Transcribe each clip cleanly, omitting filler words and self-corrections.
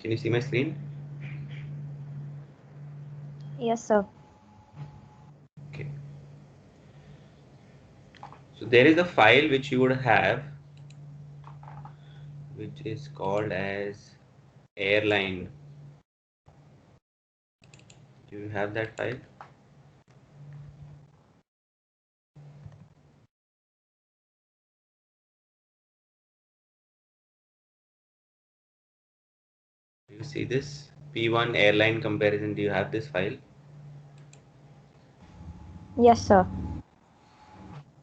Can you see my screen? Yes, sir. Okay. So there is a file which you would have, which is called as airline. Do you have that file? Do you see this P1 airline comparison? Do you have this file? Yes, sir.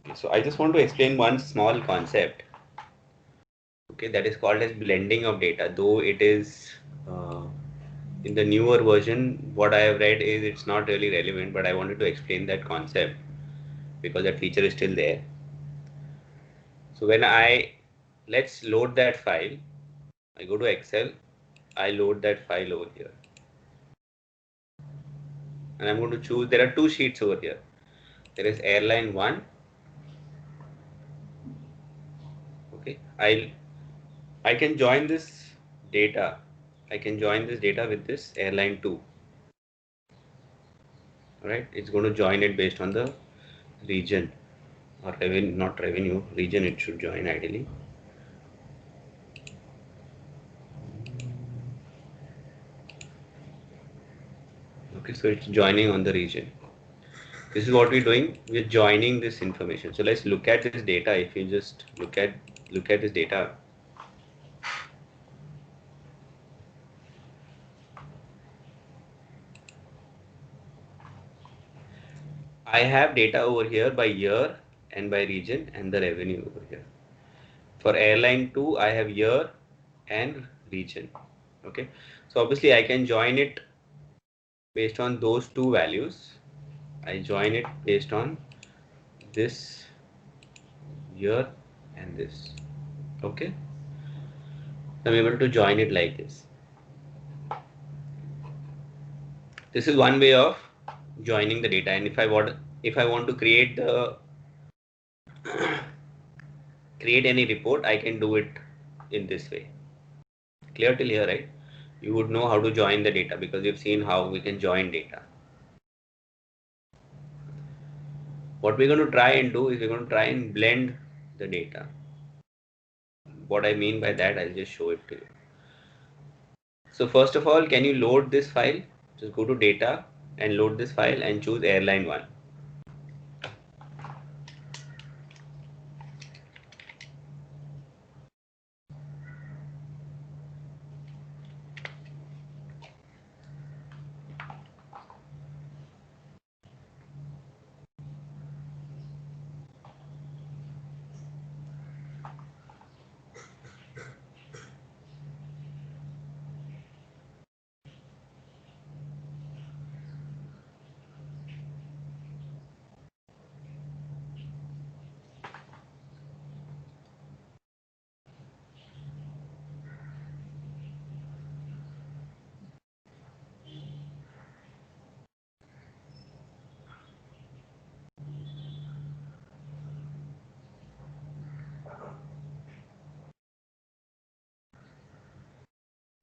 Okay, so I just want to explain one small concept. Okay, that is called as blending of data. Though it is uh, in the newer version, what I have read is it's not really relevant, but I wanted to explain that concept because that feature is still there. So when let's load that file. I go to Excel, I load that file over here, and I'm going to choose. There are two sheets over here. There is airline 1. Okay, I can join this data. I can join this data with this airline 2. Right, it's going to join it based on the region or revenue, not revenue, region it should join ideally. Okay, so it's joining on the region. This is what we're doing. We're joining this information. So let's look at this data. If you just look at this data, I have data over here by year and by region and the revenue over here. For airline 2, I have year and region. Okay, so obviously I can join it based on those two values. I join it based on this year and this. Okay, I'm able to join it like this. This is one way of joining the data, and if I want to create any report, I can do it in this way. Clear till here, right? You would know how to join the data because you've seen how we can join data. What we're going to try and do is we're going to try and blend the data. What I mean by that, I'll just show it to you. So first of all, can you load this file? Just go to data and load this file and choose airline 1.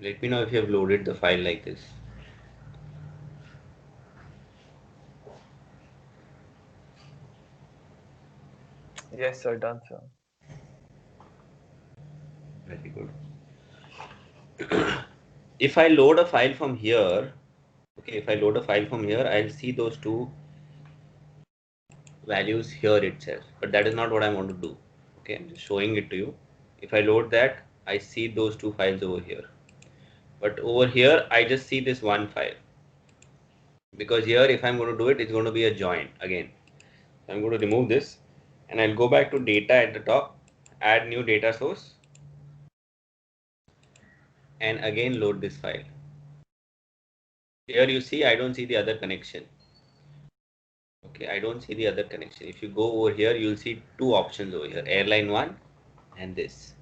Let me know if you have loaded the file like this. Yes, sir. Done, sir. Very good. If I load a file from here, okay, if I load a file from here, I'll see those two values here itself, but that is not what I want to do. Okay, I'm just showing it to you. If I load that, I see those two files over here, but over here I just see this one file, because here if I'm going to do it, it's going to be a join again. So I'm going to remove this and I'll go back to data at the top, add new data source, and again load this file. Here you see I don't see the other connection. Okay, I don't see the other connection. If you go over here, you'll see two options over here, airline 1 and this.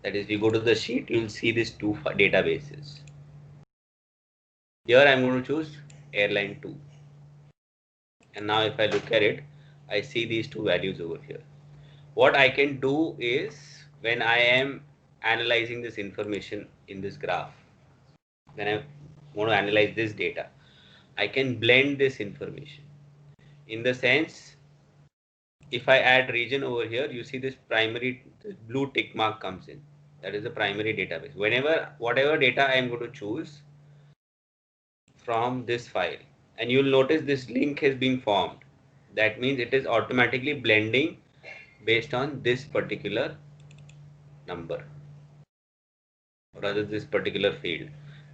That is, we go to the sheet, you'll see these two databases. Here I'm going to choose airline 2. And now if I look at it, I see these two values over here. What I can do is, when I am analyzing this information in this graph, when I want to analyze this data, I can blend this information in the sense, if I add region over here, you see this blue tick mark comes in. That is the primary database. Whatever data I am going to choose from this file, and you'll notice this link has been formed. That means it is automatically blending based on this particular number, or rather this particular field.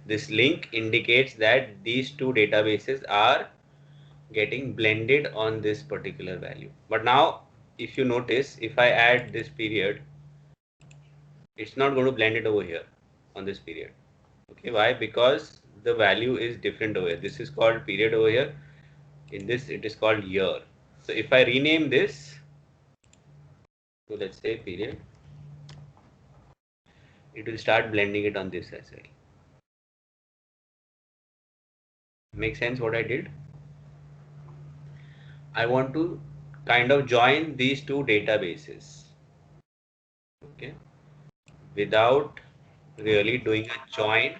This link indicates that these two databases are getting blended on this particular value. But now, if you notice, if I add this period, it's not going to blend it over here on this period. Okay, why? Because the value is different over here. This is called period over here. In this, it is called year. So if I rename this, so let's say period, it will start blending it on this as well. Make sense what I did? I want to kind of join these two databases, okay, without really doing a join.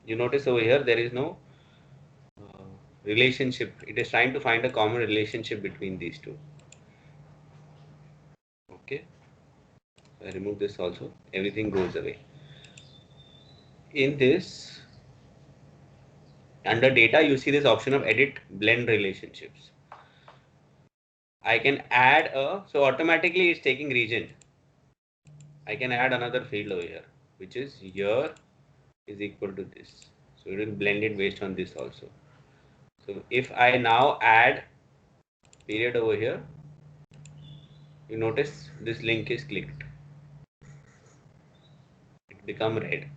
You notice over here there is no relationship. It is trying to find a common relationship between these two. Okay, I remove this also, everything goes away. In this, under data, you see this option of edit blend relationships. I can add so automatically it's taking region. I can add another field over here, which is year is equal to this. So it will blend it based on this also. So if I now add period over here, you notice this link is clicked. It become red.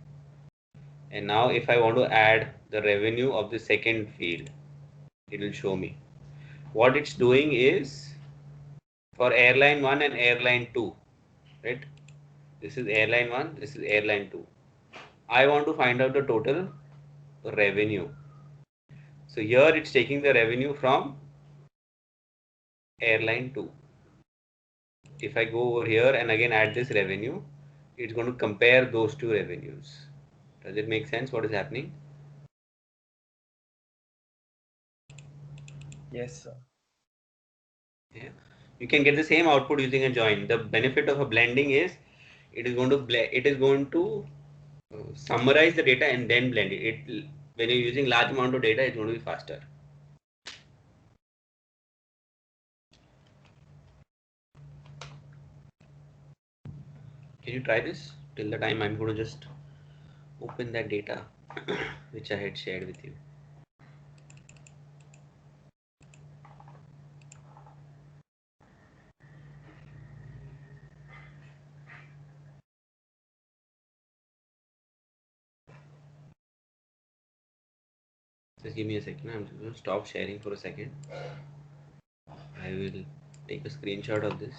And now if I want to add the revenue of the second field, it will show me. What it's doing is, for airline 1 and airline 2, right? This is airline 1, this is airline 2. I want to find out the total revenue. So here it's taking the revenue from airline 2. If I go over here and again add this revenue, it's going to compare those two revenues. Does it make sense what is happening? Yes, sir. Yeah. You can get the same output using a join. The benefit of a blending is it is going to summarize the data and then blend it. When you're using large amount of data, it's going to be faster. Can you try this? Till the time I'm going to just open that data which I had shared with you. Just give me a second. I'm just going to stop sharing for a second. I will take a screenshot of this.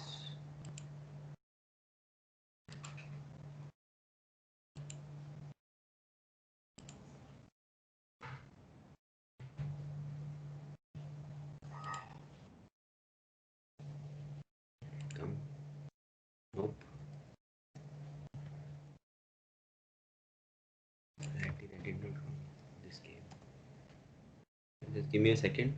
Come. Nope. I did not come. This game. Just give me a second.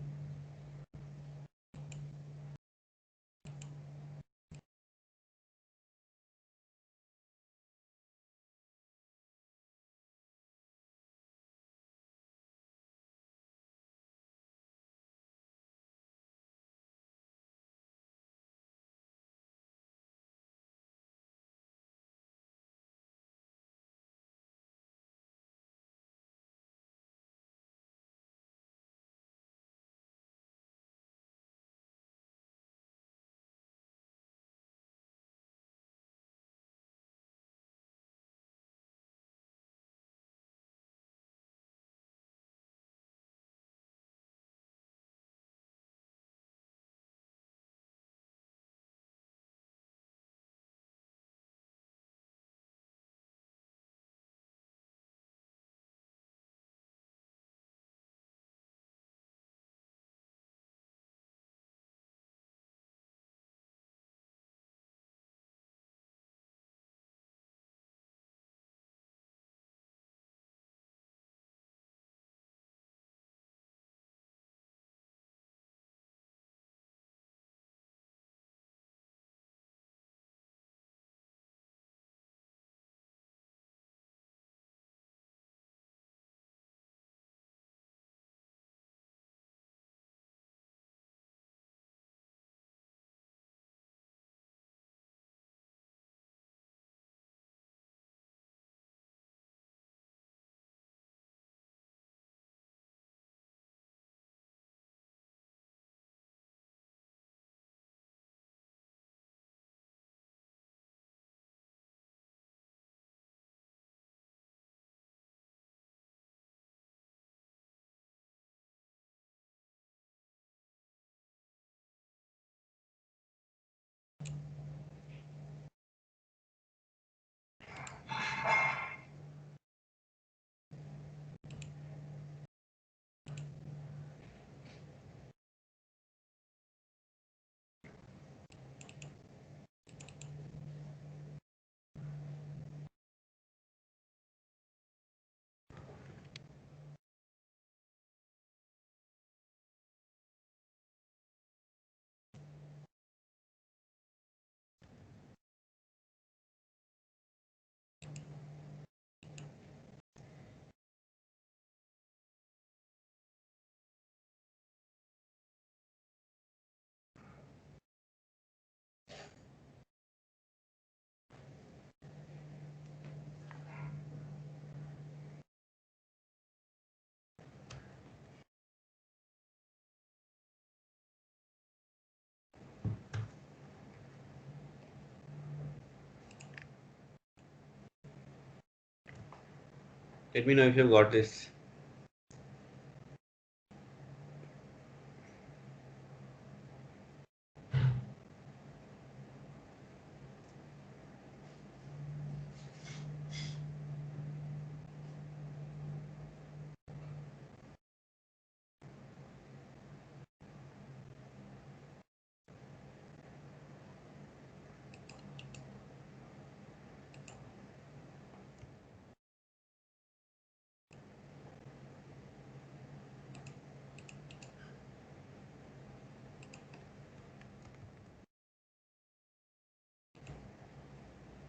Let me know if you've got this.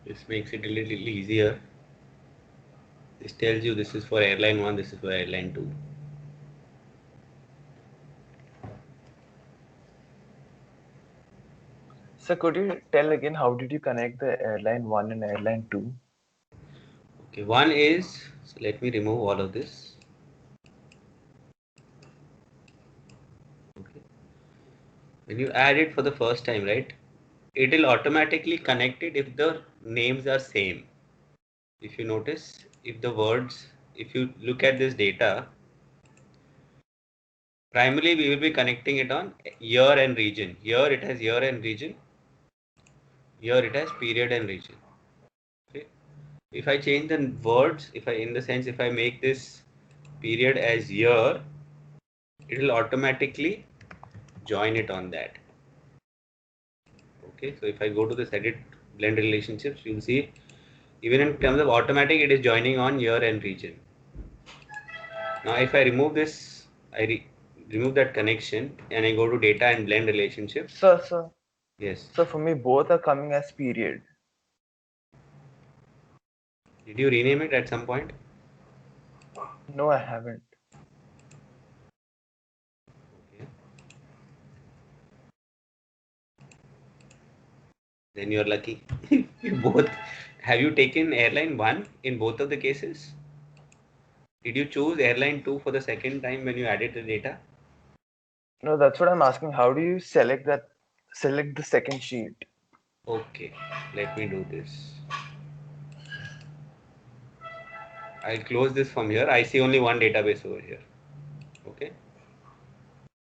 This makes it a little easier. This tells you this is for airline 1, this is for airline 2. So could you tell again how did you connect the airline 1 and airline 2? Okay, one is, so let me remove all of this. Okay. When you add it for the first time, right, it will automatically connect it if the names are same. If you notice, if the words, if you look at this data, primarily we will be connecting it on year and region. Here it has year and region. Here it has period and region. Okay. If I change the words, if I, in the sense, if I make this period as year, it will automatically join it on that. Okay, so if I go to this edit blend relationships, you'll see even in terms of automatic, it is joining on year and region. Now if I remove this, remove that connection and I go to data and blend relationships. So Yes. so for me both are coming as period. Did you rename it at some point? No, I haven't. Okay. Then you're lucky. You both, have you taken airline 1 in both of the cases? Did you choose airline 2 for the second time when you added the data? No, that's what I'm asking. How do you select the second sheet? Okay, let me do this. I'll close this from here. I see only one database over here. Okay.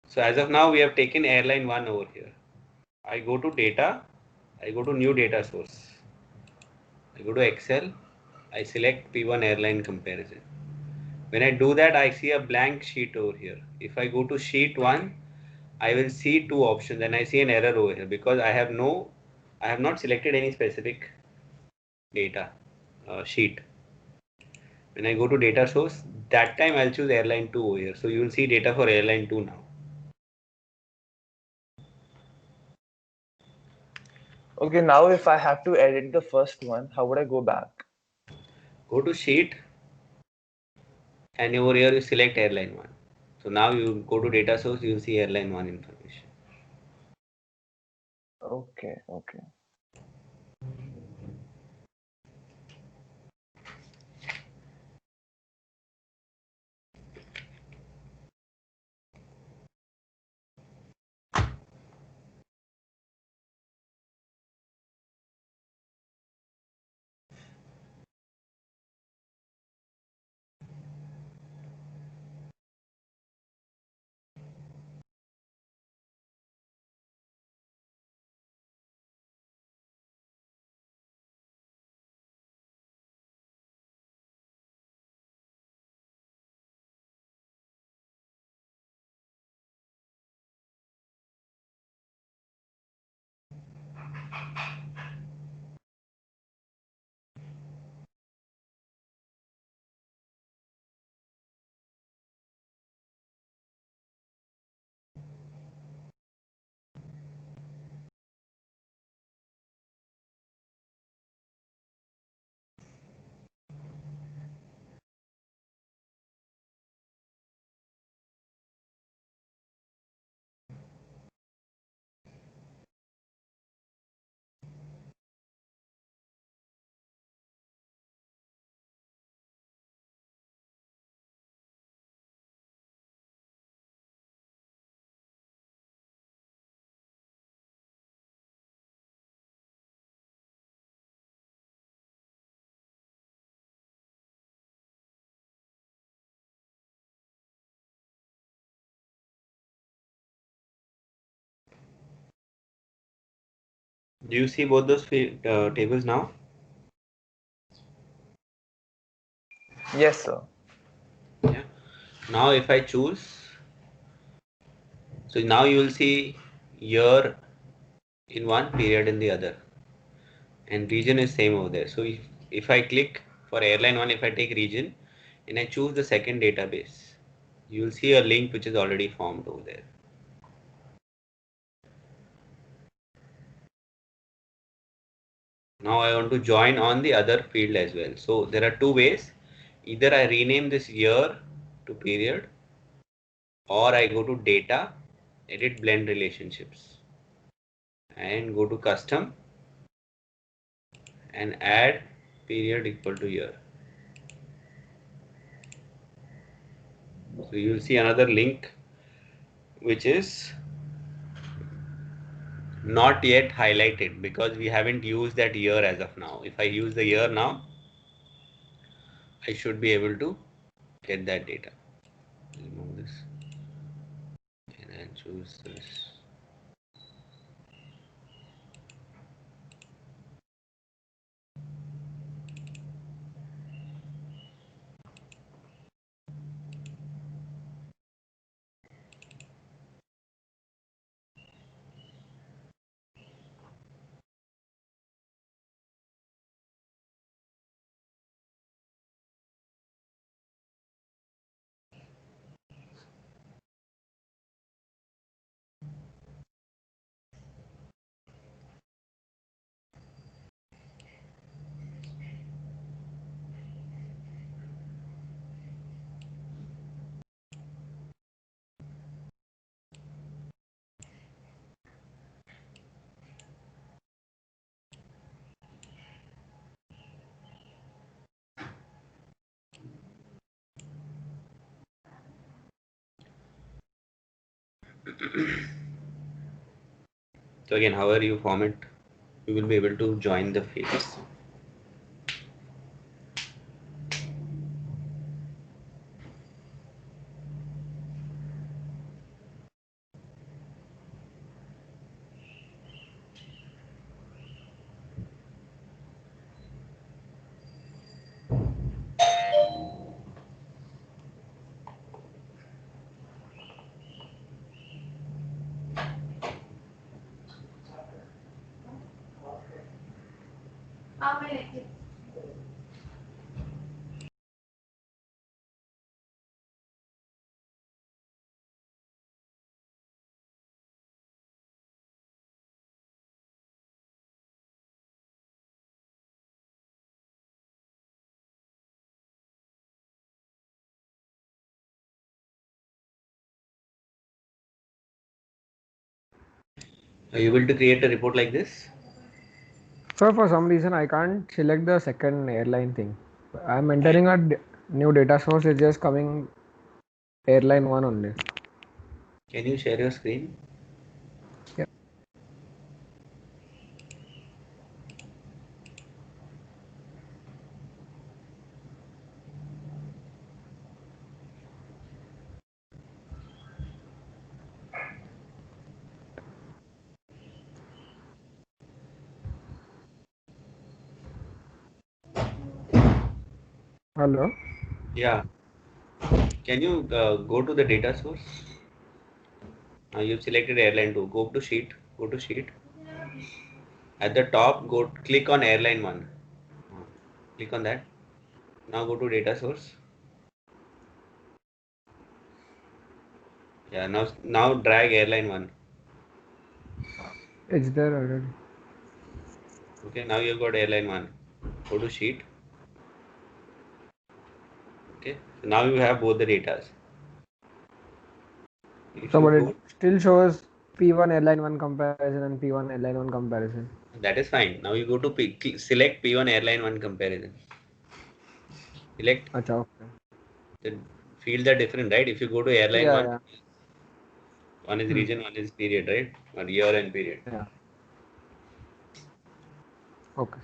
So as of now, we have taken airline 1 over here. I go to data. I go to new data source. I go to Excel. I select P1 airline comparison. When I do that, I see a blank sheet over here. If I go to sheet 1, I will see two options and I see an error over here because I have not selected any specific data sheet. When I go to data source, that time I'll choose airline 2 over here. So you will see data for airline 2 now. Okay, now if I have to edit the first one, how would I go back? Go to sheet and over here you select airline 1. So now you go to data source, you will see airline 1 information. Okay, okay. Do you see both those tables now? Yes, sir. Yeah. Now if I choose, so now you will see year in one, period in the other, and region is same over there. So if I click for airline one, if I take region and I choose the second database, you will see a link which is already formed over there. Now I want to join on the other field as well. So there are two ways. Either I rename this year to period, or I go to data, edit blend relationships, and go to custom and add period equal to year. So you will see another link which is not yet highlighted because we haven't used that year as of now. If I use the year now, I should be able to get that data. Remove this and then choose this. So again, however you format, you will be able to join the fields. Are you able to create a report like this? So for some reason I can't select the second airline thing. I'm entering a new data source. It's just coming airline one only. Can you share your screen? Yeah. Hello. Yeah. Can you go to the data source? Now you've selected airline 2. Go to sheet. Go to sheet. At the top, go click on airline 1. Click on that. Now go to data source. Yeah. Now drag airline 1. It's there already. Okay. Now you've got airline 1. Go to sheet. Okay. So now you have both the datas. If So you but it go, still shows P1 airline one comparison and P1 airline one comparison. that is fine. Now you go to select P1 airline 1 comparison. Select Acha, okay. the fields are different, right? If you go to airline Yeah, 1, yeah. one is region, one is period, right? Or year and period. Yeah. Okay.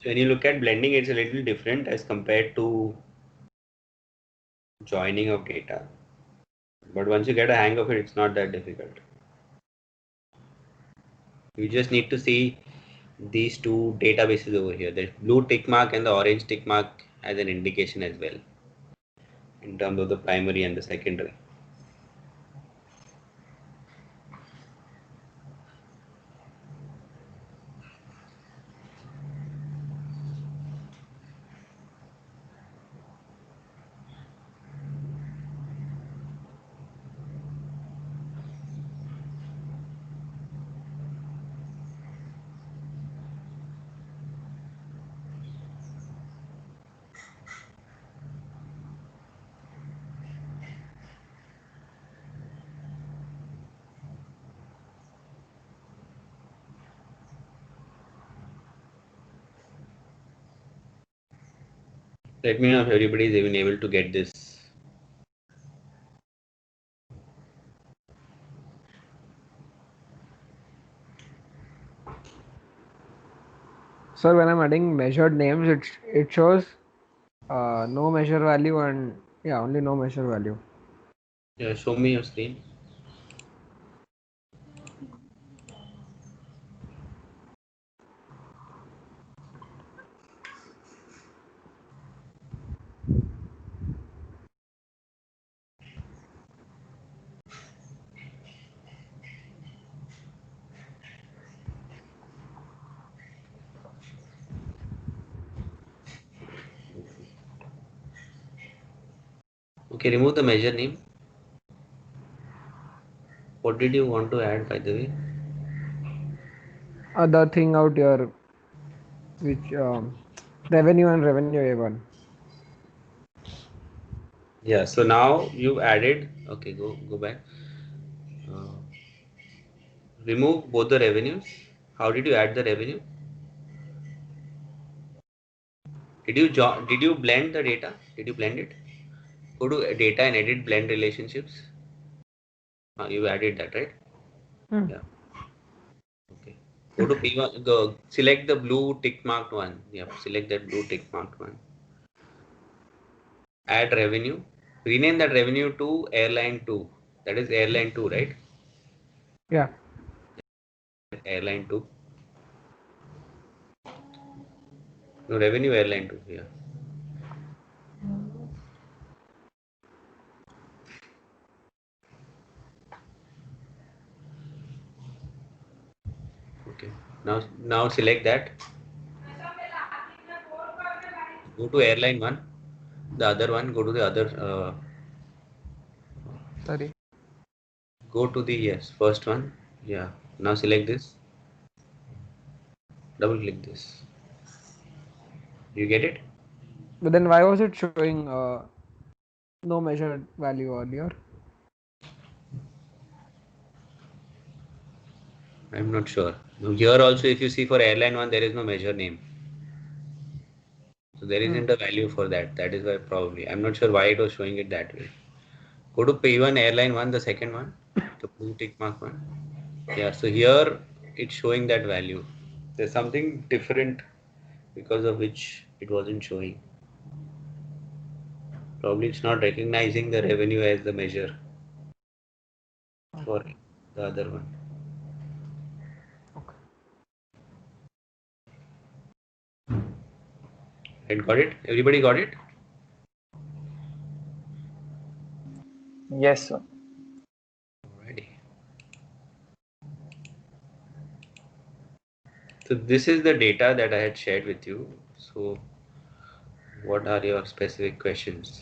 When you look at blending, it's a little different as compared to joining of data. But once you get a hang of it, it's not that difficult. You just need to see these two databases over here, the blue tick mark and the orange tick mark, as an indication as well in terms of the primary and the secondary. Let me know if everybody is even able to get this. So when I'm adding measured names, it shows no measure value and yeah, only no measure value. Yeah, show me your screen. Okay, remove the measure name. What did you want to add, by the way? Other thing out here, which revenue and revenue A1. Yeah, so now you added. Okay, go back. Uh, remove both the revenues. How did you add the revenue? Did you blend the data? Did you blend it? Go to data and edit blend relationships. You added that, right? Yeah. Okay. Go to P1. Go select the blue tick marked one. Yep. Select that blue tick marked one. Add revenue. Rename that revenue to airline 2. That is airline 2, right? Yeah. Airline 2. No, revenue airline 2. Yeah. Okay. Now select that. Go to airline 1. The other one. Go to the other. Sorry. Go to the first one. Yeah. Now select this. Double click this. You get it? But then why was it showing no measured value earlier? I'm not sure. Now here also, if you see for airline 1, there is no measure name. So there isn't a value for that. That is why probably. I'm not sure why it was showing it that way. Go to P1 airline 1, the second one, the blue tick mark one. Yeah, so here it's showing that value. There's something different because of which it wasn't showing. Probably it's not recognizing the revenue as the measure for the other one. Okay. And got it? Everybody got it? Yes, sir. Alrighty. So this is the data that I had shared with you. So what are your specific questions?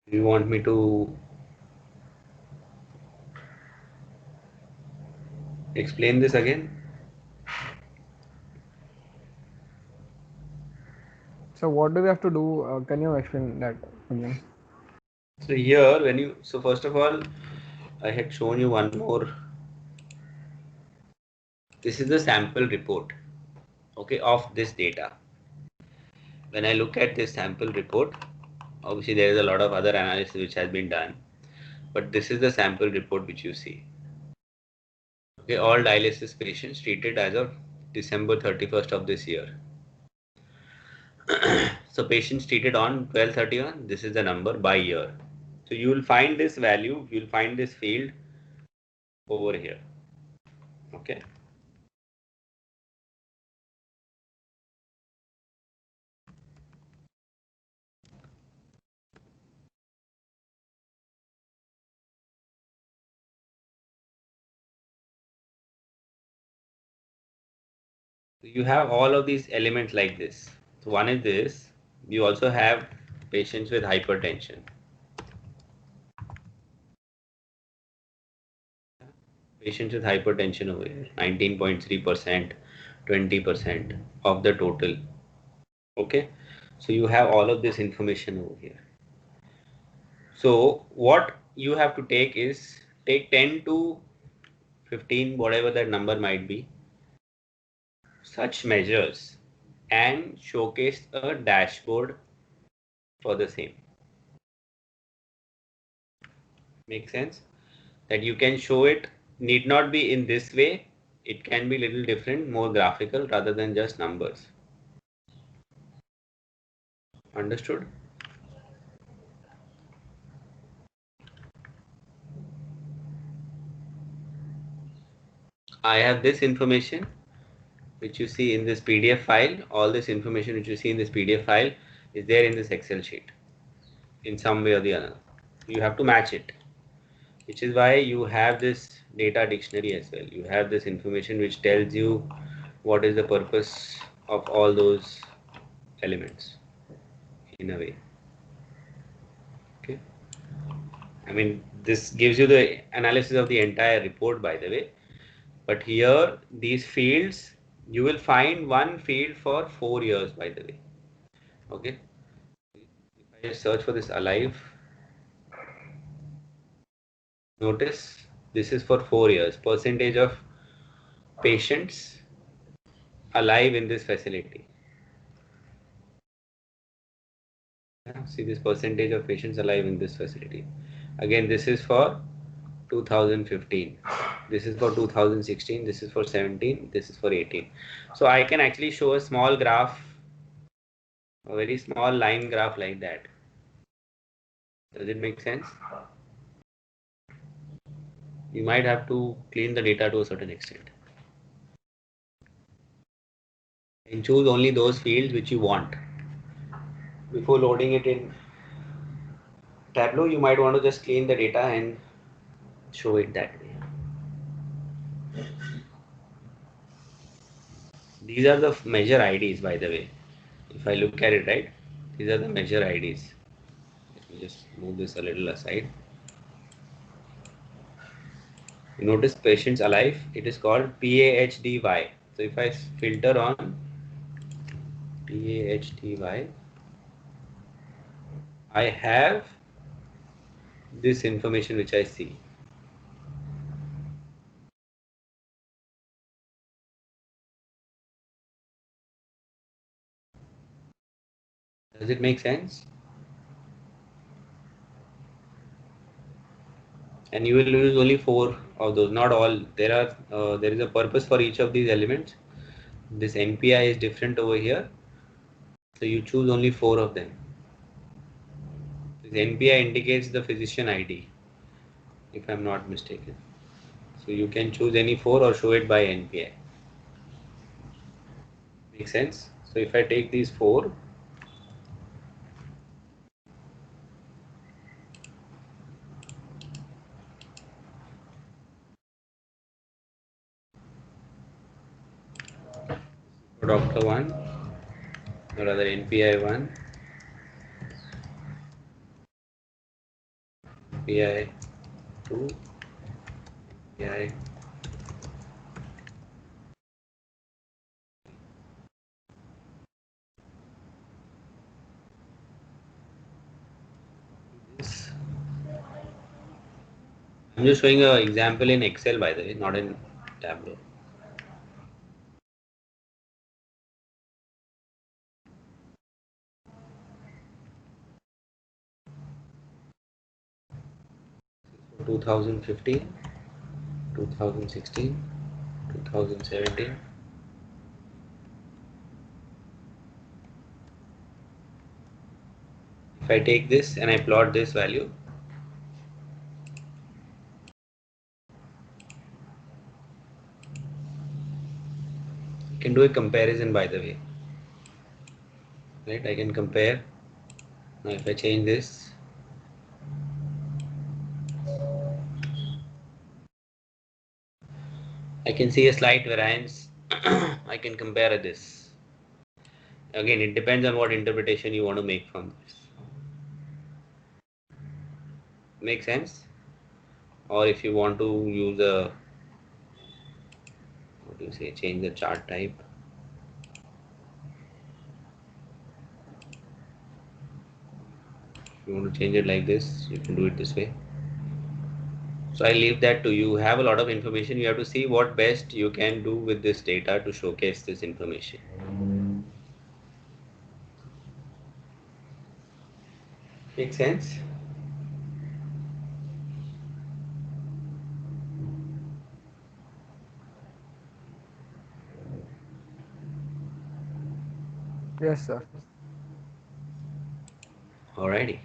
Do you want me to explain this again? So what do we have to do? Can you explain that again? So here so first of all, I had shown you one more. This is the sample report, okay, of this data. When I look at this sample report, obviously there is a lot of other analysis which has been done, but this is the sample report which you see. Okay, all dialysis patients treated as of December 31st of this year. So patients treated on 12/31, this is the number by year. So you will find this value, you will find this field over here. Okay. You have all of these elements like this. So one is this. You also have patients with hypertension. Patients with hypertension over here, 19.3%, 20% of the total. Okay. So you have all of this information over here. So what you have to take is take 10 to 15, whatever that number might be, such measures and showcase a dashboard for the same. Make sense? That you can show it, need not be in this way, it can be little different, more graphical rather than just numbers. Understood? I have this information which you see in this PDF file. All this information which you see in this PDF file is there in this Excel sheet in some way or the other. You have to match it, which is why you have this data dictionary as well. You have this information which tells you what is the purpose of all those elements in a way. Okay. I mean, this gives you the analysis of the entire report, by the way. But here, these fields, you will find one field for 4 years, by the way. Okay. If I just search for this alive, notice this is for 4 years. Percentage of patients alive in this facility. See this percentage of patients alive in this facility. Again, this is for 2015. This is for 2016. This is for 17. This is for 18. So I can actually show a small graph, a very small line graph like that. Does it make sense? You might have to clean the data to a certain extent and choose only those fields which you want. Before loading it in Tableau, you might want to just clean the data and show it that way. These are the measure IDs, by the way. If I look at it, right, these are the measure IDs. Let me just move this a little aside. You notice patients alive, it is called PAHDY. So if I filter on PAHDY, I have this information which I see. Does it make sense? And you will use only 4 of those, not all. There is a purpose for each of these elements. This NPI is different over here, so you choose only 4 of them. This NPI indicates the physician ID, if I'm not mistaken. So you can choose any 4 or show it by NPI. Make sense? So if I take these 4, for Doctor 1, or rather NPI 1, NPI 2, NPI. This. I'm just showing an example in Excel, by the way, not in Tableau. For 2015, 2016, 2017. If I take this and I plot this value, I can do a comparison, by the way, right? I can compare. Now if I change this, I can see a slight variance. I can compare this. Again, it depends on what interpretation you want to make from this. Make sense? Or if you want to use a, what do you say, change the chart type. If you want to change it like this, you can do it this way. So I leave that to you. You have a lot of information. You have to see what best you can do with this data to showcase this information. Make sense? Yes, sir. Alrighty.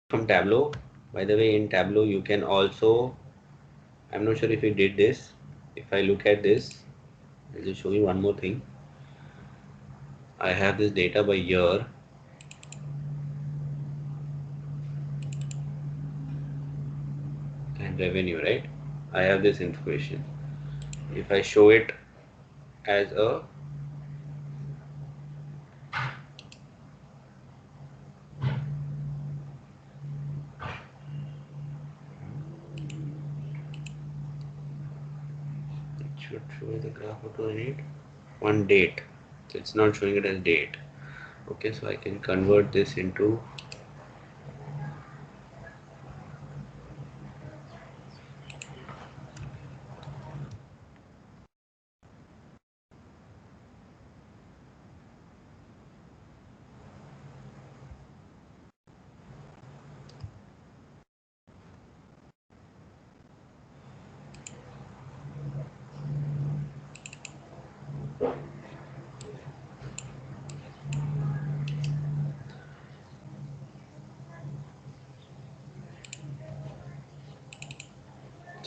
From Tableau, by the way, in Tableau you can also, I'm not sure if you did this. If I look at this, I'll just show you one more thing. I have this data by year. And revenue, right? I have this information. If I show it as a should show the graph what do I need? One date. So it's not showing it as date. Okay, so I can convert this into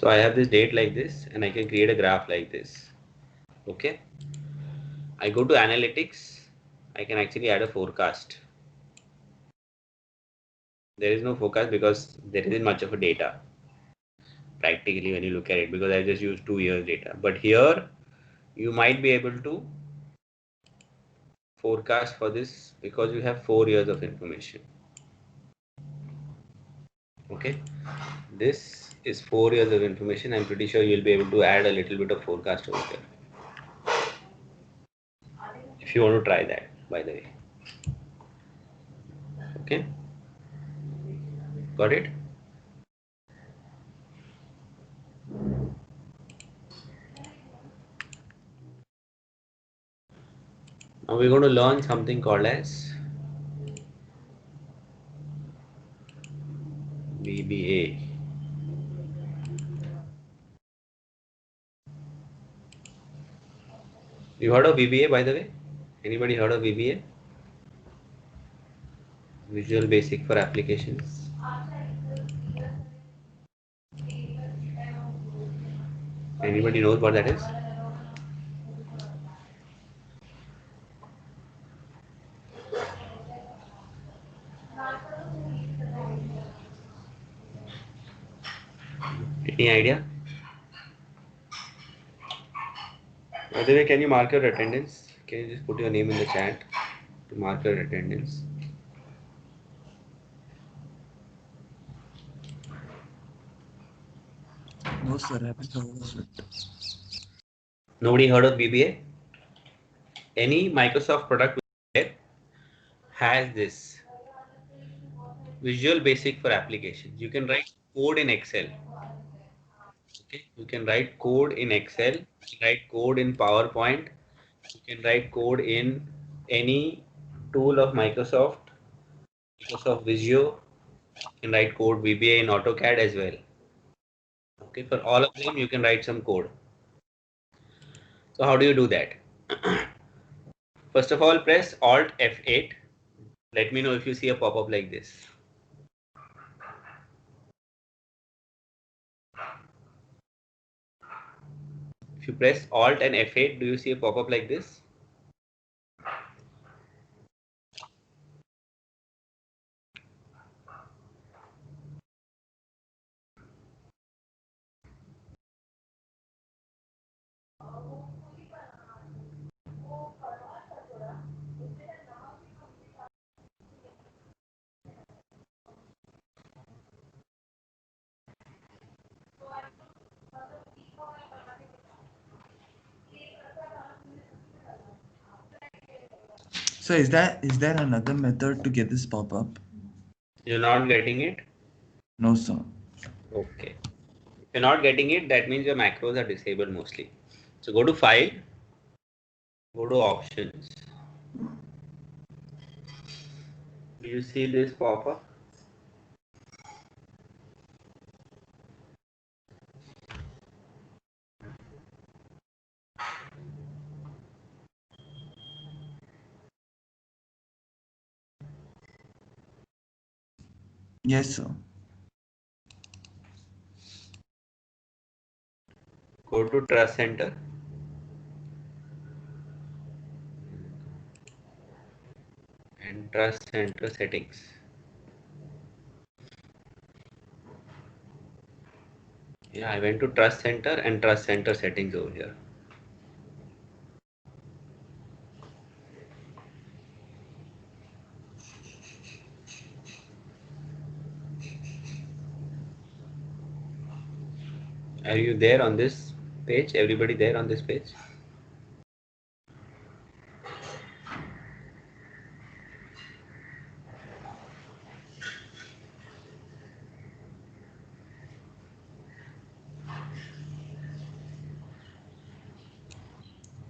so I have this date like this and I can create a graph like this. Okay, I go to analytics. I can actually add a forecast. There is no forecast because there isn't much of a data practically when you look at it, because I just used 2 years data. But here you might be able to forecast for this because you have 4 years of information. Okay, this is 4 years of information. I'm pretty sure you'll be able to add a little bit of forecast over here if you want to try that, by the way. Okay, got it? Now we're going to learn something called as VBA. You heard of VBA, by the way? Anybody heard of VBA? Visual Basic for Applications. Anybody knows what that is? Any idea? By the way, can you mark your attendance? Can you just put your name in the chat to mark your attendance? No, sir, I haven't heard of it. Nobody heard of VBA? Any Microsoft product has this Visual Basic for Applications. You can write code in Excel. Okay, you can write code in Excel, you can write code in PowerPoint, you can write code in any tool of Microsoft, Microsoft Visio, you can write code VBA in AutoCAD as well. Okay, for all of them, you can write some code. So how do you do that? First of all, press Alt F8. Let me know if you see a pop-up like this. If you press Alt and F8, do you see a pop-up like this? So is there another method to get this pop-up? You're not getting it? No, sir. Okay. If you're not getting it, that means your macros are disabled mostly. So go to File, go to Options. Do you see this pop-up? Yes, sir. Go to Trust Center. And Trust Center Settings. Yeah, I went to Trust Center and Trust Center Settings over here. Are you there on this page? Everybody there on this page?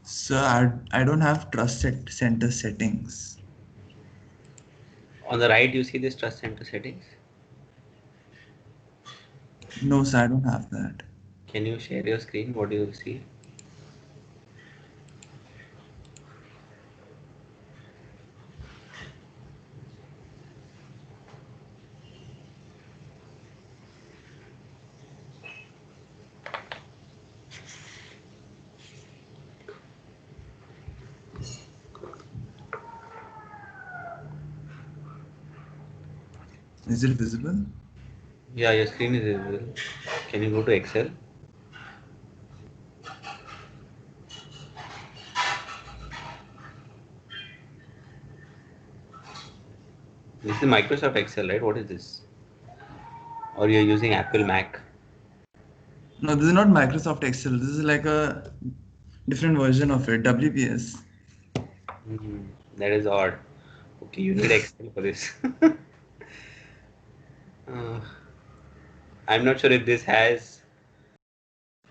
Sir, I don't have center settings. On the right, you see this Trust Center Settings. No, sir, I don't have that. Can you share your screen? What do you see? Is it visible? Yeah, your screen is visible. Can you go to Excel? This is Microsoft Excel, right? What is this? Or you're using Apple Mac? No, this is not Microsoft Excel. This is like a different version of it, WPS. That is odd. Okay, you need Excel for this. uh, I'm not sure if this has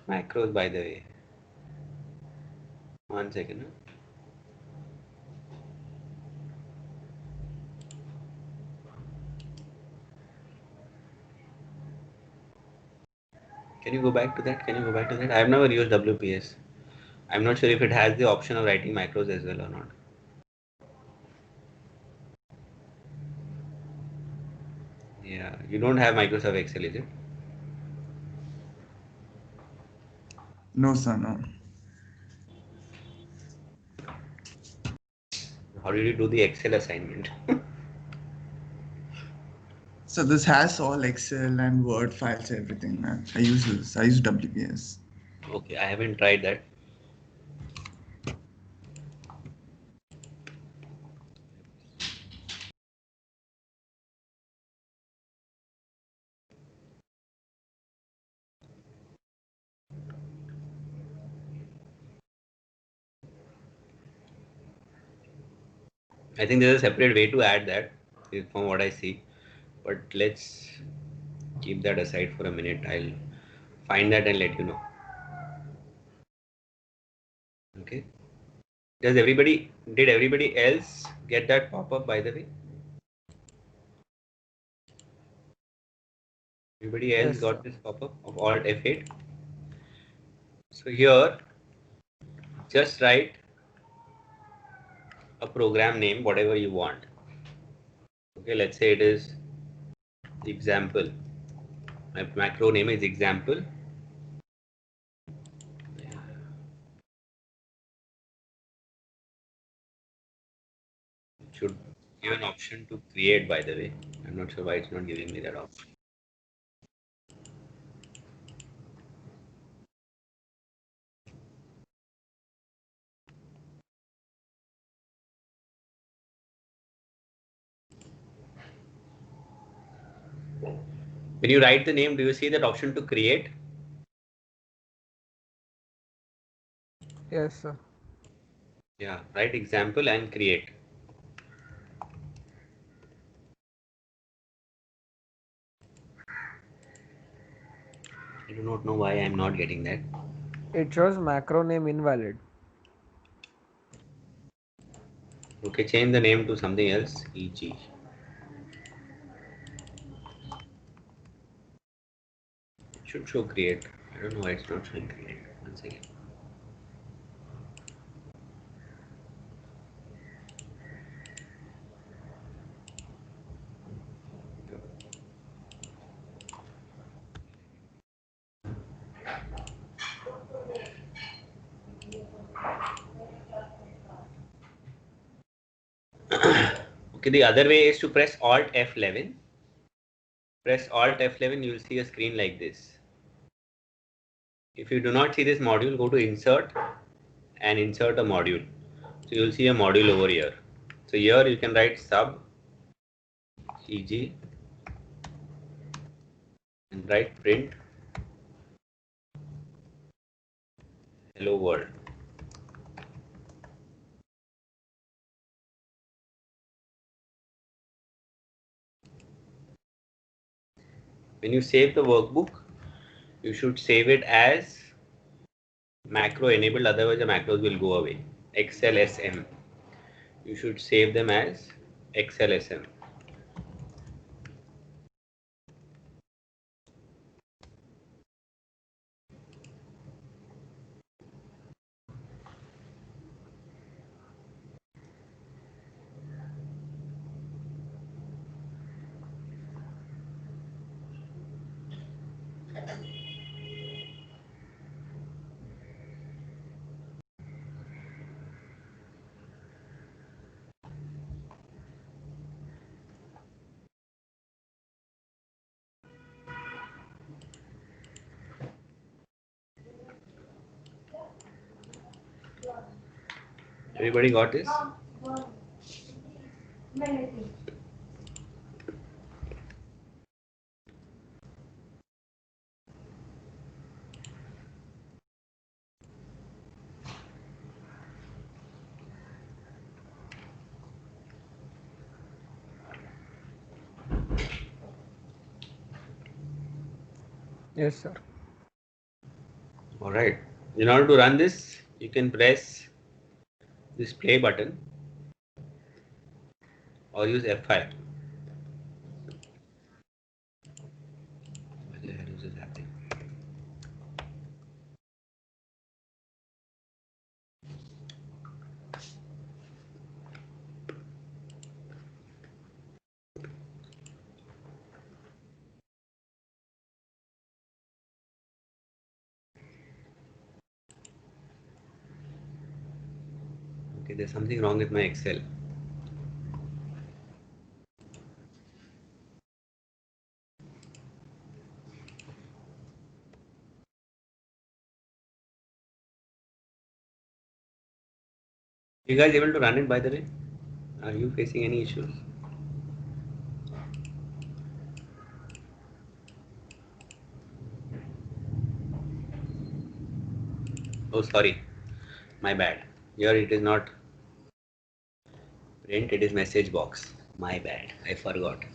macros, by the way. One second. Can you go back to that? Can you go back to that? I've never used WPS. I'm not sure if it has the option of writing macros as well or not. Yeah, you don't have Microsoft Excel, is it? No, sir, no. How did you do the Excel assignment? So this has all Excel and Word files, everything, man. I use this. I use WPS. Okay, I haven't tried that. I think there's a separate way to add that from what I see. But let's keep that aside for a minute. I'll find that and let you know. Okay. Did everybody else get that pop-up, by the way? Anybody else Yes, got sir. this pop-up of Alt F8? So here, just write a program name, whatever you want. Okay, let's say it is example. My macro name is example. It should give an option to create, by the way. I'm not sure why it's not giving me that option. When you write the name, do you see that option to create? Yes, sir. Yeah, write example and create. I do not know why I'm not getting that. It shows macro name invalid. Okay, change the name to something else, e.g. It should show create. I don't know why it's not showing create. Once again. Okay, the other way is to press Alt F11. Press Alt F11, you will see a screen like this. If you do not see this module, go to Insert and insert a module. So you will see a module over here. So here you can write sub, e.g. and write print hello world. When you save the workbook, you should save it as macro enabled, otherwise the macros will go away. XLSM. You should save them as XLSM. Everybody got this? Yes, sir. Alright. In order to run this, you can press this play button or use F5. What the hell is this happening? Okay, there's something wrong with my Excel. You guys able to run it, by the way? Are you facing any issues? Oh, sorry. My bad. Here it is not print, it is message box. My bad. I forgot.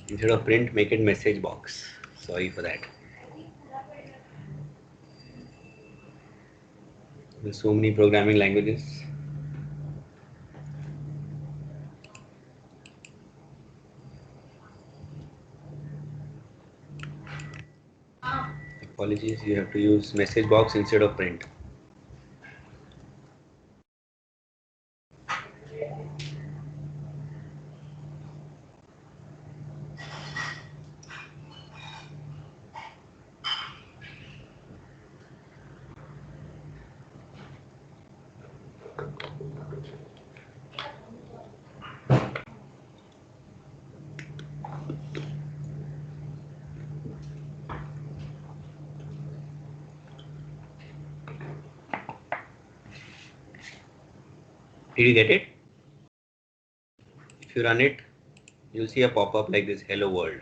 Instead of print, make it message box. Sorry for that. There's so many programming languages. Apologies, you have to use message box instead of print. Did you get it? If you run it, you'll see a pop-up like this, hello world.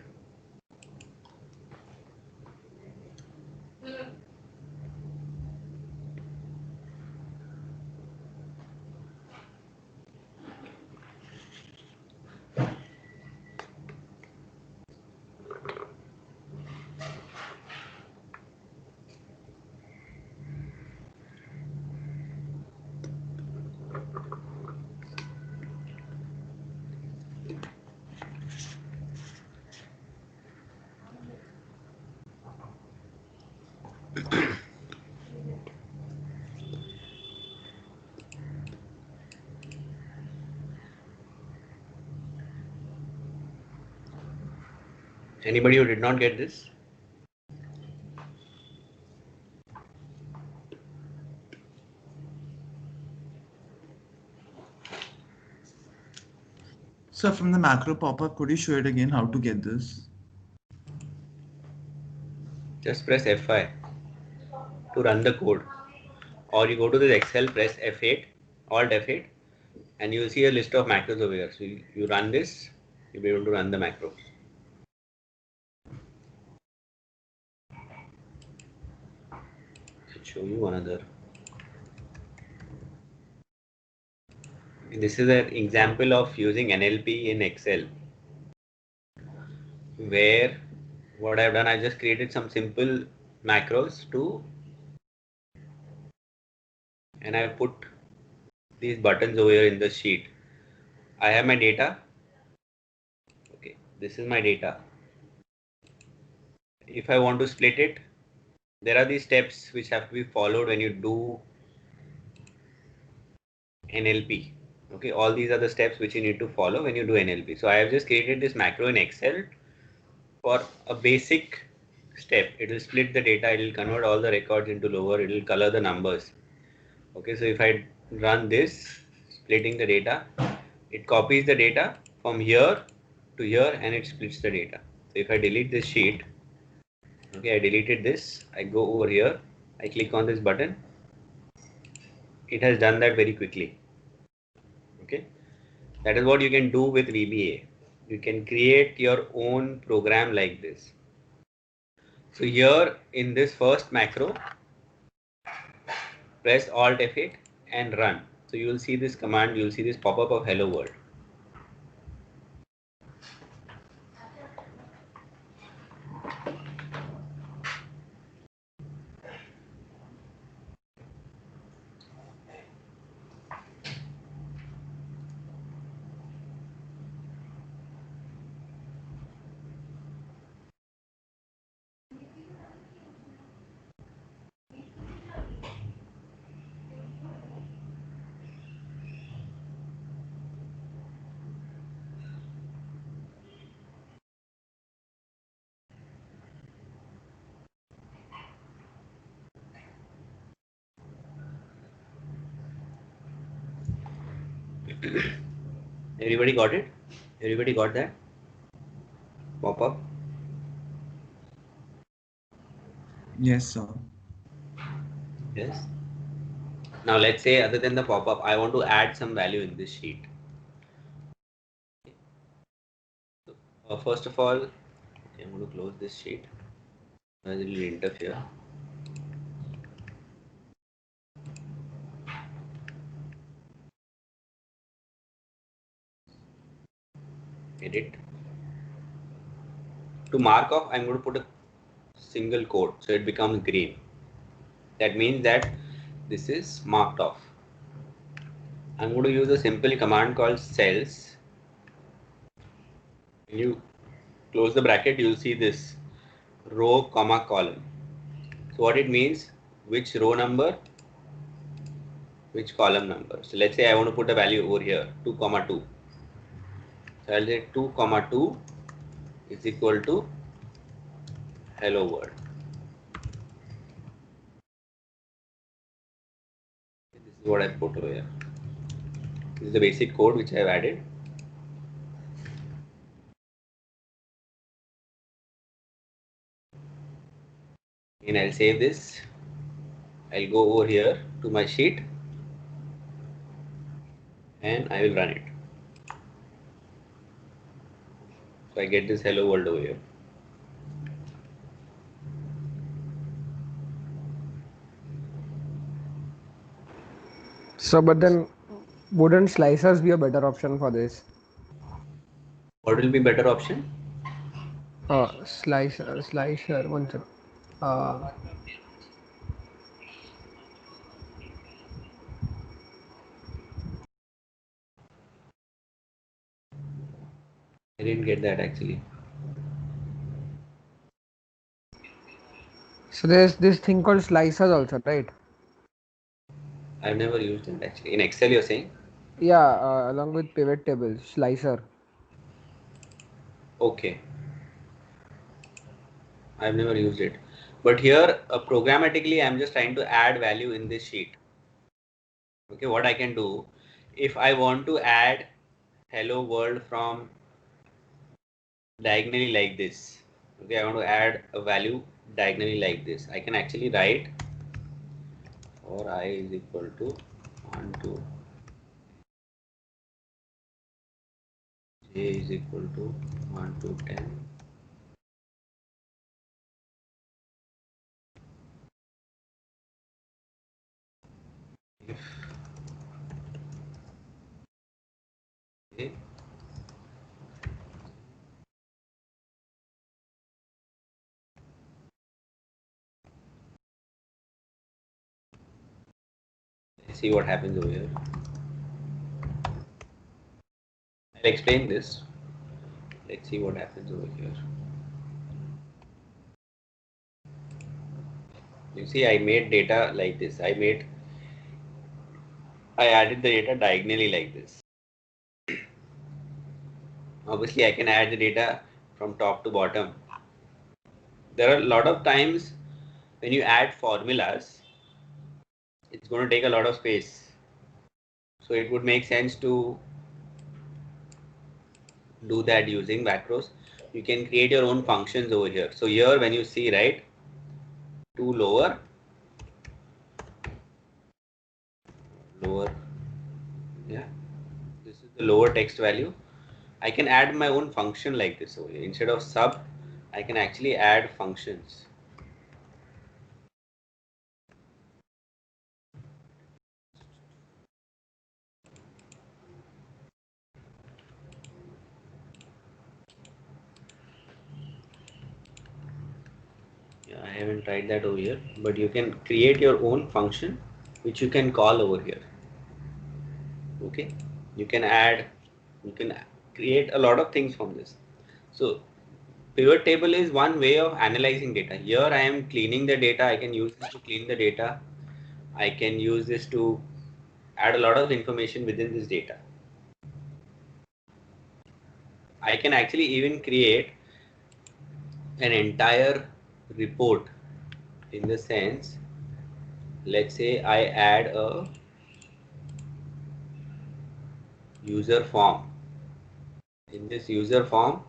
Anybody who did not get this? So from the macro pop-up, could you show it again how to get this? Just press F5 to run the code, or you go to this Excel, press F8, Alt F8, and you will see a list of macros over here. So you run this, you'll be able to run the macro. I'll show you another. This is an example of using NLP in Excel, where what I've done, I just created some simple macros and I put these buttons over here in the sheet. I have my data. Okay, this is my data. If I want to split it, there are these steps which have to be followed when you do NLP. Okay, all these are the steps which you need to follow when you do NLP. So I have just created this macro in Excel for a basic step. It will split the data, it will convert all the records into lower, it will color the numbers. Okay, so if I run this, splitting the data, it copies the data from here to here and it splits the data. So if I delete this sheet, okay, I deleted this, I go over here, I click on this button, it has done that very quickly. Okay, that is what you can do with VBA. You can create your own program like this. So here in this first macro, press Alt F8 and run. So you will see this command, you will see this pop-up of hello world. Everybody got it? Everybody got that? Pop-up? Yes, sir. Yes. Now let's say other than the pop-up, I want to add some value in this sheet. First of all, I'm going to close this sheet. It will interfere. Edit. To mark off, I'm going to put a single quote so it becomes green. That means that this is marked off. I'm going to use a simple command called cells. When you close the bracket, you'll see this row, comma, column. So what it means, which row number, which column number. So let's say I want to put a value over here, 2, 2. So I'll say 2, 2 is equal to hello world. This is what I put over here. This is the basic code which I have added. And I'll save this. I'll go over here to my sheet and I will run it. So I get this hello world over here. So, but then wouldn't slicers be a better option for this? What will be better option? Slicer, one second. I didn't get that actually. So there's this thing called slicers also, right? I've never used it actually. In Excel you're saying? Yeah, along with pivot tables, slicer. Okay. I've never used it. But here programmatically I'm just trying to add value in this sheet. Okay, what I can do, if I want to add hello world from diagonally like this, okay, I want to add a value diagonally like this, I can actually write for I is equal to 1 to j is equal to 1 to 10. If j let's see what happens over here. I'll explain this. Let's see what happens over here. You see, I made data like this. I added the data diagonally like this. Obviously, I can add the data from top to bottom. There are a lot of times when you add formulas, it's going to take a lot of space. So it would make sense to do that using macros. You can create your own functions over here. So here when you see, right, to lower, yeah, this is the lower text value. I can add my own function like this over here. Instead of sub, I can actually add functions. Yeah, I haven't tried that over here, but you can create your own function which you can call over here. Okay, you can create a lot of things from this. So pivot table is one way of analyzing data. Here I am cleaning the data. I can use this to clean the data. I can use this to add a lot of information within this data. I can actually even create an entire report, in the sense, let's say I add a user form. In this user form,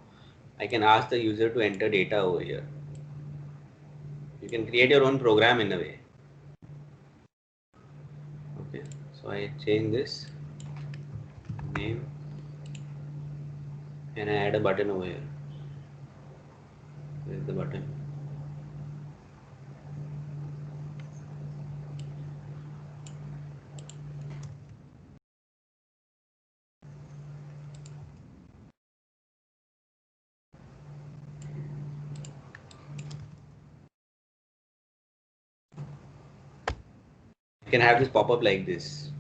I can ask the user to enter data over here. You can create your own program in a way. Okay, so I change this name and I add a button over here. Where is the button? I can have this pop up like this.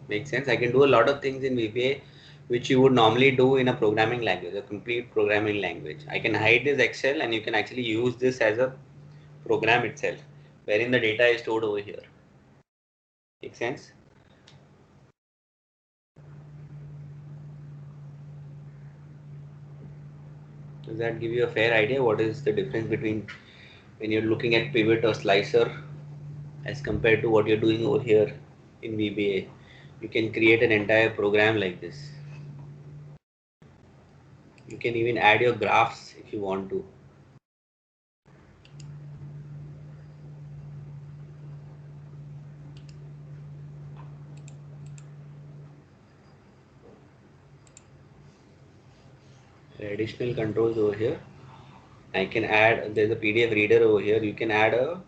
Makes sense? I can do a lot of things in VBA which you would normally do in a programming language, a complete programming language. I can hide this Excel and you can actually use this as a program itself. wherein the data is stored over here. Make sense? Does that give you a fair idea what is the difference between when you're looking at pivot or slicer as compared to what you're doing over here in VBA? You can create an entire program like this. You can even add your graphs if you want to. Additional controls over here. I can add, there's a PDF reader over here. You can add a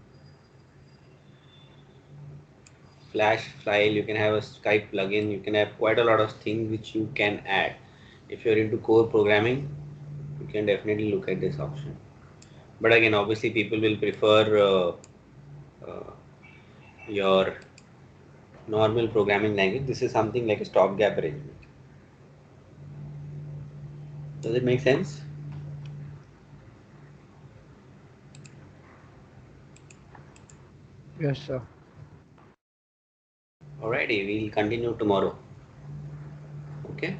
Flash file, you can have a Skype plugin, you can have quite a lot of things which you can add. If you're into core programming, you can definitely look at this option. But again, obviously people will prefer uh, your normal programming language. This is something like a stopgap arrangement. Does it make sense? Yes, sir. Alrighty, we'll continue tomorrow. Okay?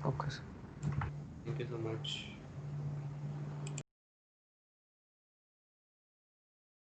Okay, sir. Thank you so much.